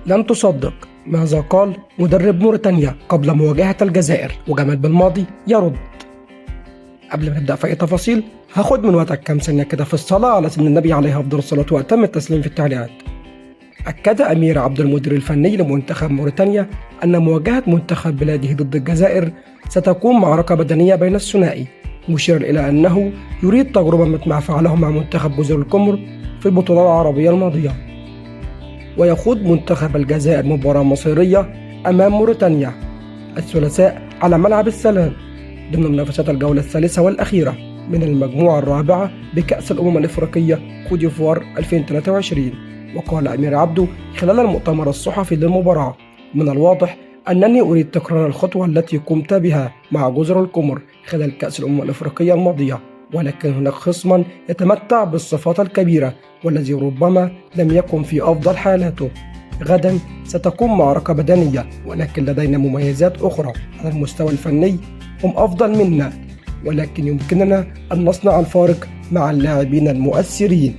لن تصدق ماذا قال مدرب موريتانيا قبل مواجهة الجزائر، وجمال بالماضي يرد. قبل ما نبدأ في أي تفاصيل هاخد من وقتك كام ثانية كده في الصلاة على سيدنا النبي عليه أفضل الصلاة وأتم التسليم في التعليقات. أكد أمير عبد المدير الفني لمنتخب موريتانيا أن مواجهة منتخب بلاده ضد الجزائر ستكون معركة بدنية بين الثنائي، مشيرا إلى أنه يريد تجربة مثل ما فعله مع منتخب جزر القمر في البطولة العربية الماضية. ويخوض منتخب الجزائر مباراة مصيرية أمام موريتانيا الثلاثاء على ملعب السلام ضمن منافسات الجولة الثالثة والأخيرة من المجموعة الرابعة بكأس الأمم الإفريقية كوت ديفوار 2023. وقال أمير عبده خلال المؤتمر الصحفي للمباراة: من الواضح أنني أريد تكرار الخطوة التي قمت بها مع جزر القمر خلال كأس الأمم الإفريقية الماضية، ولكن هناك خصما يتمتع بالصفات الكبيرة والذي ربما لم يكن في أفضل حالاته. غدا ستكون معركة بدنية، ولكن لدينا مميزات أخرى على المستوى الفني، هم أفضل منا، ولكن يمكننا أن نصنع الفارق مع اللاعبين المؤثرين.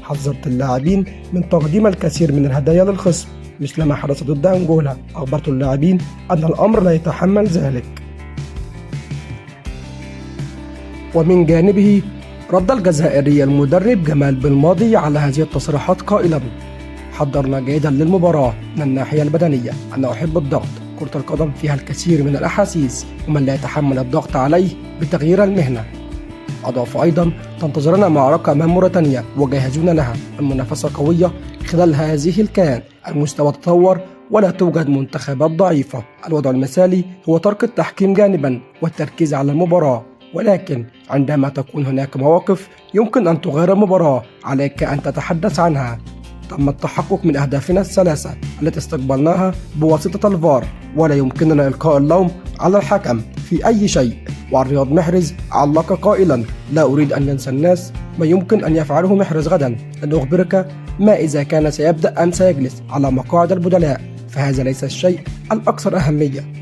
حذرت اللاعبين من تقديم الكثير من الهدايا للخصم مثل ما حدث ضد أنجولا. أخبرت اللاعبين أن الأمر لا يتحمل ذلك. ومن جانبه رد الجزائري المدرب جمال بالماضي على هذه التصريحات قائلا: حضرنا جيدا للمباراة من الناحية البدنية، أنا أحب الضغط، كرة القدم فيها الكثير من الأحاسيس، ومن لا يتحمل الضغط عليه بتغيير المهنة. أضاف أيضا: تنتظرنا معركة أمام موريتانيا وجاهزون لها، المنافسة قوية خلال هذه الكيان، المستوى تطور ولا توجد منتخبات ضعيفة، الوضع المثالي هو ترك التحكيم جانبا والتركيز على المباراة، ولكن عندما تكون هناك مواقف يمكن أن تغير المباراة عليك أن تتحدث عنها. تم التحقق من أهدافنا الثلاثة التي استقبلناها بواسطة الفار، ولا يمكننا إلقاء اللوم على الحكم في أي شيء. وعن رياض محرز علق قائلا: لا أريد أن ينسى الناس ما يمكن أن يفعله محرز غدا، لن أخبرك ما إذا كان سيبدأ أم سيجلس على مقاعد البدلاء، فهذا ليس الشيء الأكثر أهمية.